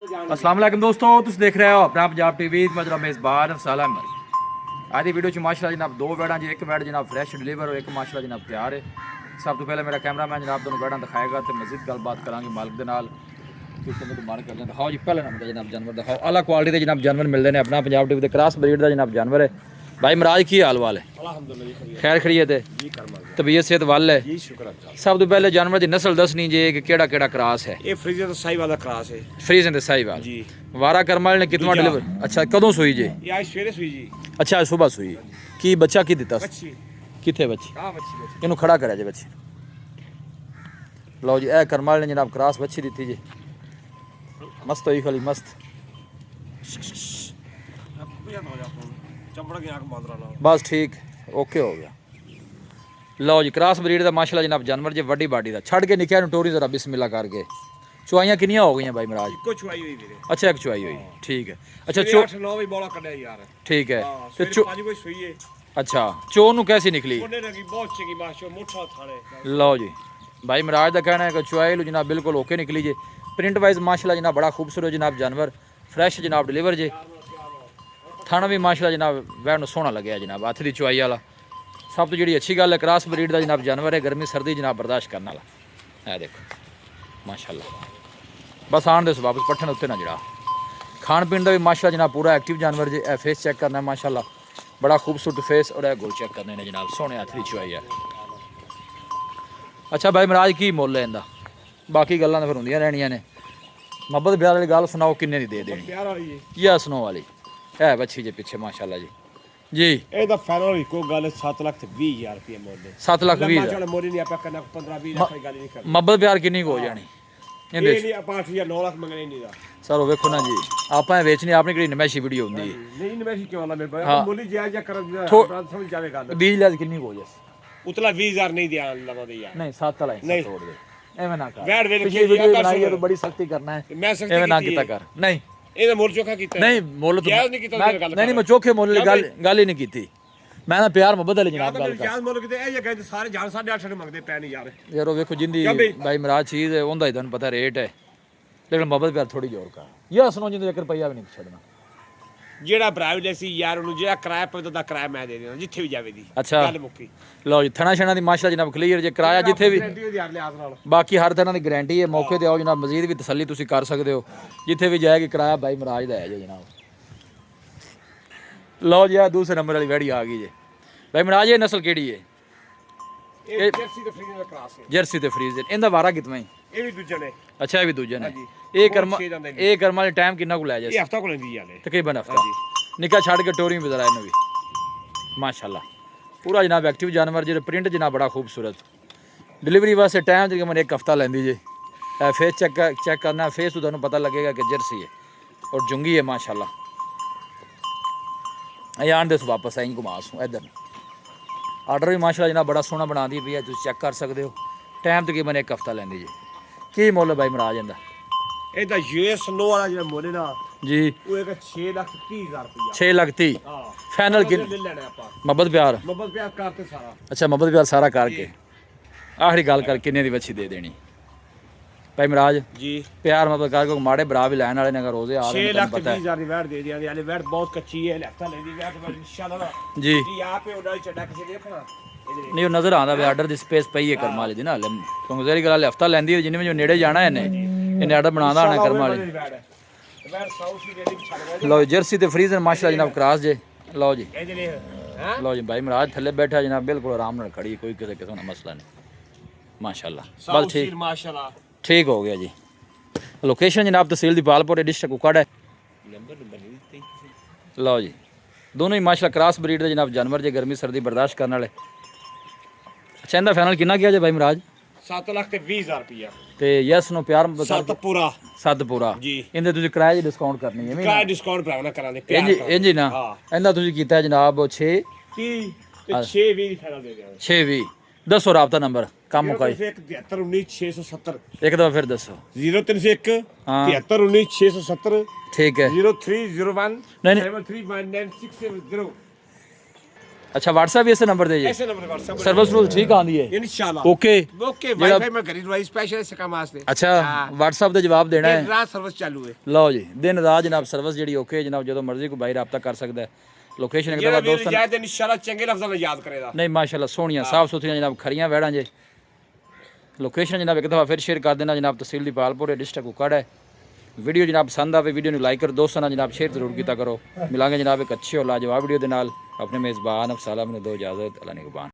अस्सलाम वालेकुम दोस्तों, तुम देख रहे हो अपना पंजाब टीवी। मैं जनाब मेज़बान साला आज की वीडियो माशाल्लाह जनाब दो बैड़ा जी, एक बैड जनाब फ्रैश डिलीवर और एक माशाल्लाह जनाब तैयार है। सब तो पहले मेरा कैमरा मैन जनाब दोनों बैड़ा दिखाएगा तो मजीद गलबात करांगे मालिक दे नाल। मार कर दिखाओ जी, पहले नंबर जनाब जानवर दिखाओ। आला क्वालिटी के जनाब जानवर मिलते हैं अपना पंजाब टीवी के क्रॉस ब्रीड का जनाब जानवर है। भाई मराज की हाल वाल है? खैर खरीयत है, तबीयत सेहत वाल है? सब तो पहले जानवर की नस्ल दसनी जे कि केड़ा केड़ा क्रॉस है? ये फ्रीजन ते साहिवाल दा क्रॉस है। फ्रीजन ते साहिवाल जी। वारा करमाल ने कितना डिलीवर? अच्छा, कदों सुई जे? ये आज सवेरे सुई जी। अच्छा, सुबह सुई। की बच्चा की दिता? बच्ची किथे बच्ची? हां बच्ची। इनू खड़ा करा जे बच्ची। लो जी, ए करमाल ने जनाब क्रॉस बच्ची दी जी। मस्त हुई खाली मस्त। चंबड़ के आंख मांदरा ना बस ठीक, ओके हो गया। लो जी, क्रॉस ब्रीड का माशाल्लाह जनाब जानवर जी वड्डी बाडी दा छड़ के निकया टोरी जरा बिस्मिल्लाह करके। चुआइयां कितनियां हो गई भाई महाराज? इको चुआई हुई वीरे। अच्छा, एक चुआई हुई, ठीक है। अच्छा, 8-9 भी बोला कड्या यार। ठीक है। तो तो पाजी कोई सुई है। अच्छा, चो नू कैसी निकली? कोने लगी बहुत चंगी माशा मुठा थाने। लो जी, भाई महाराज का कहना है कि चुआई लो जनाब बिल्कुल ओके निकली जे। प्रिंट वाइज माशाल्लाह जनाब बड़ा खूबसूरत जनाब जानवर, फ्रैश जनाब डिलीवर जे। थाना भी माशाल्लाह जनाब वैन सोहना लगे जनाब, हथ की चुआई वाला। सब तो जी अच्छी गल है, क्रॉस ब्रीड का जनाब जानवर है, गर्मी सर्दी जनाब बर्दाश्त करने वाला है। देखो माशाल्लाह, बस आन दे वापस पट्ठन उत्ते ना जड़ा। खान पीन का भी माशाल्लाह जनाब पूरा एक्टिव जानवर जे। फेस चेक करना है माशाल्लाह, बड़ा खूबसूरत फेस और गोल चेक करने ने जनाब, सोहने हथ की चुआई है। अच्छा भाई महाराज की मुੱਲ है इनका? बाकी गल्लां फिर होंदियां रहनियां ने। मोहब्बत प्यार वाली गल सुनाओ, किन्ने दी दे देनी? प्यार वाली है या स्नो वाली है बच्ची जे पीछे माशाल्लाह जी। जी ए दा फाइनल को गल 7,20,000 रुपए मोल 7,20,000 माशाल्लाह मोरी नहीं आपा करना 15-20 लाख की गल नहीं करनी। मोहब्बत प्यार किन्नी हो जानी ये नहीं आप 8,000-9 लाख मंगने नहीं दा सर। वेखो ना जी, आपां वेचनी, आपने किहड़ी नमैशी वीडियो होंदी है? नहीं नमैशी क्यों वाला मेरे हाँ। भाई मोली जायज या कर समझ जावे गल। बीज लिहाज किन्नी हो जाए? उतला 20,000 नहीं दिया लगा दे यार। नहीं 7 वाला नहीं। तोड़ दे, एवं ना कर। बैठ वेख पिछली वीडियो बनाई है तो बड़ी सख्ती करना है, मैं सख्ती एवं ना कीती कीता है। कर। नहीं ਇਹਦਾ ਮੁੱਲ ਚੋਖਾ ਕੀਤਾ नहीं मुੱਲ तो ਜਾਇਜ਼ ਨਹੀਂ ਕੀਤਾ मैं- ਮੇਰੇ ਗੱਲ नहीं मैं चोखे मुੱਲ ਦੀ ਗੱਲ ही नहीं की। मैं ना प्यार मोहब्बत वाली जनाब गल कर ਜਾਇਜ਼ ਮੁੱਲ ਕਿਤੇ ਇਹ ਜਗ੍ਹਾ ਤੇ ਸਾਰੇ ਜਾਨ 8.5 ਮੰਗਦੇ ਪੈ ਨਹੀਂ ਯਾਰ। यारो वेखो जिंदी क्या भाई? भाई महाराज चीज़ है उनका ही तुहानू पता रेट है, लेकिन मोहब्बत प्यार थोड़ी जोर कर। या सुनो जिंदे 1 रुपया भी नहीं छड़ना। ਜਿਹੜਾ ਭਰਾ ਵੀ ਲੈਸੀ ਯਾਰ ਉਹਨੂੰ ਜਿਹੜਾ ਕਿਰਾਇਆ ਪਵੇ ਤਾਂ ਕਿਰਾਇਆ ਮੈਂ ਦੇ ਦੇਣਾ ਜਿੱਥੇ ਵੀ ਜਾਵੇ ਦੀ अच्छा ਗੱਲ ਮੁੱਕੀ। लो जी, थना छना की माशाल्लाह जनाब क्लीयर जे कराया जिथे भी। ਗਰੰਟੀ ਉਹਦੀ ਹਰ ਲਿਆਸ ਨਾਲ। बाकी हर तरह की गारंटी है, मौके ते आओ जनाब मजीद भी तसल्ली तुसी कर सकते हो। जिथे भी जाएगी किराया भाई महाराज दा है जो जनाब। लो जी, दूसरे नंबर वाली वैड़ी आ गई जे। भाई महाराज ये नस्ल केड़ी है? ਇਹ ਜਰਸੀ ਤੇ ਫਰੀਜ਼ ਦਾ ਕਰਾਸ ਹੈ। जर्सी ते फ्रीज इनदा वारा कितना है? ਇਹ ਵੀ ਦੂਜੇ ਨੇ। अच्छा, ये भी दूजे ने। हाँ जी। ये बहुत कर्मा छे जांदे ने। ये कर्मा वाले टाइम कितना को लै ਇਹ जाए? ਹਫਤਾ ਕੋਲ ਲੈਂਦੀ ਯਾਰ। तकरीबन हफ्ता। हाँ जी। निका छड़ के टोरी भी जरा इन्हें भी माशाल्लाह पूरा जनाब एक्टिव जानवर जो प्रिंट जनाब बड़ा खूबसूरत। डिलीवरी वास्ते टाइम तकरीबन 1 हफ्ता लेंदी जे। फेस चेक करना, फेस तो तुहानू पता लगेगा कि जर्सी है और जुंगी है माशाल्लाह। ये आन दस वापस आई घुमास इधर। आर्डर भी माशाल्लाह जनाब बड़ा सोहना बना दी पई है, तुम चेक कर सकते हो। टाइम तकरीबन 1 हफ्ता लेंदी जे। की मुੱਲ भाई महाराज इनदा? ਇਹਦਾ ਯੂਐਸ ਨੋ ਵਾਲਾ ਜਿਹੜਾ ਮੁੱਲ ਨਾ जी ਉਹ ਹੈਗਾ 6,30,000 ਰੁਪਇਆ। 6,30,000 ਹਾਂ फाइनल की ਲੈ ਲੈਣਾ ਆਪਾਂ। मोहब्बत प्यार। ਮੁਹੱਬਤ ਪਿਆਰ ਕਰਤੇ ਸਾਰਾ। अच्छा, मोहब्बत प्यार सारा करके आखिरी गल कर किन्ने दी बच्ची दे देनी भाई महाराज? जी प्यार मोहब्बत करके माड़े भरा भी लैन वाले ने अगर रोजे आ रहे हैं, तुहानू पता है 6,20,000 ਦੀ ਵੈਟ ਦੇ ਦਿਆਂਗੇ। ਹਾਲੇ ਵੈਟ ਬਹੁਤ ਕੱਚੀ ਹੈ, ਹਫਤਾ ਲੈਂਦੀ ਵੈਟ ਮੈਂ ਇਨਸ਼ਾਅੱਲਾ ਨਾ जी। ਜੀ ਆਪ ਹੀ ਉਹਨਾਂ ਚੱਡਾ ਕਿਸੇ ਦੇਖਣਾ ਇਹਦੇ नहीं वो नजर आंदा वे आर्डर दी स्पेस पई है कर्मा वाले दी ना। क्योंकि जहरी गल हफ्ता लैंदी है, जिन्हें जो नेड़े जाना है इन्हें आर्डर बनाना आना कर्मा वाले। ਵੈਟ ਸਾਊਥ ਦੀ ਜਿਹੜੀ ਛੱਡ लो जर्सी ते फ्रीजर माशाल्लाह जनाब क्रॉस जे। लो जी, ਇਹਦੇ ਲਈ ਹੈ लो जी भाई महाराज थल्ले बैठा जनाब बिल्कुल आराम नाल खड़ी, कोई किसी किस्म दा मसला नहीं माशाल्लाह। बस ਸਾਊਥ ठीक ਮਾਸ਼ਾਅੱਲਾ। ठीक हो गया जी। लोकेशन जनाब तहसील दीपालपुर डिस्ट्रिक्ट कुकड़ है। ਨੰਬਰ ਨਹੀਂ ਦਿੱਤੇ। लो जी, दोनों ही माशाल्लाह क्रॉस ब्रीड के जनाब जानवर जे, गर्मी सर्दी बर्दाश्त करने वाले। अच्छा, इनका फाइनल कितना किया जे भाई महाराज? 7,20,000 रुपया। ते यस नो प्यार ਸੱਤ ਪੂਰਾ सद पूरा जी। इंदे तुसी किराए दी डिस्काउंट करनी है ਕਿਰਾਇਆ ਡਿਸਕਾਊਂਟ ਭਰਾਵਣਾ ਕਰਾਂਗੇ इंज इंज ना हाँ। इंदा तुसी कीता जनाब 6 30 ਤੇ 6 20 ਫਾਇਦਾ ਦੇ ਦਿਆਂਗੇ। 6 20 दसो राबता नंबर काम मुकाई 0317319 एक दफा फिर दसो। 031 हाँ। 7319 ठीक है। 0301 नहीं, नहीं। 7319670 ਅੱਛਾ WhatsApp ਵੀ ਇਸੇ ਨੰਬਰ ਤੇ ਜੀ ਐਸੇ ਨੰਬਰ WhatsApp ਸਰਵਿਸ ਰੂਲ ਠੀਕ ਆਉਂਦੀ ਹੈ ਇਨਸ਼ਾਅੱਲਾ ਓਕੇ ਓਕੇ ਵਾਈਫਾਈ ਮੈਂ ਘਰੀ ਦਵਾਈ ਸਪੈਸ਼ਲ ਇਸ ਕੰਮ ਵਾਸਤੇ ਅੱਛਾ WhatsApp ਤੇ ਜਵਾਬ ਦੇਣਾ ਹੈ ਰਾਤ ਸਰਵਿਸ ਚਾਲੂ ਹੈ ਲਓ ਜੀ ਦਿਨ ਰਾਤ ਜਨਾਬ ਸਰਵਿਸ ਜਿਹੜੀ ਓਕੇ ਜਨਾਬ ਜਦੋਂ ਮਰਜ਼ੀ ਕੋਈ ਬਾਈ ਰਾਬਤਾ ਕਰ ਸਕਦਾ ਹੈ ਲੋਕੇਸ਼ਨ ਇੱਕ ਜਿਹੜਾ ਦਫਾ ਵੀ ਦੋਸਤਾਂ ਜਾਇਦ ਇਨਸ਼ਾਅੱਲਾ ਚੰਗੇ ਲਫ਼ਜ਼ਾਂ ਨਾਲ ਯਾਦ ਕਰੇਗਾ ਨਹੀਂ ਮਾਸ਼ਾਅੱਲਾ ਸੋਹਣੀਆਂ ਸਾਫ ਸੁਥਰੀਆਂ ਜਨਾਬ ਖਰੀਆਂ ਵੈੜਾਂ ਜੇ ਲੋਕੇਸ਼ਨ ਜਨਾਬ ਇੱਕ ਦਫਾ ਫਿਰ ਸ਼ੇਅਰ ਕਰ ਦੇਣਾ ਜਨਾਬ ਤਹਿਸੀਲ ਦੀ ਪਾਲਪੁਰ ਡਿਸਟ੍ਰਿਕਟ ਕੁਕੜ ਹੈ ਵੀਡੀਓ ਜਨਾਬ ਪਸੰਦ ਆਵੇ ਵੀਡੀਓ ਨੂੰ ਲਾਈਕ ਕਰ ਦੋਸਤਾਂ ਨਾਲ ਜਨਾਬ ਸ਼ੇਅਰ ਜ਼ਰੂਰ ਕੀਤਾ ਕਰੋ ਮਿਲਾਂਗੇ ਜਨਾਬ ਇੱਕ ਅੱਛੀ ਔਰ ਲਾਜਵਾਬ ਵੀਡੀਓ ਦੇ ਨਾਲ ਆਪਣੇ ਮੇਜ਼ਬਾਨ ਅਫਸਾਲਾ ਮੈਨੂੰ ਦੋ ਇਜਾਜ਼ਤ ਅੱਲਾ ਨਿਗਹਬਾਨ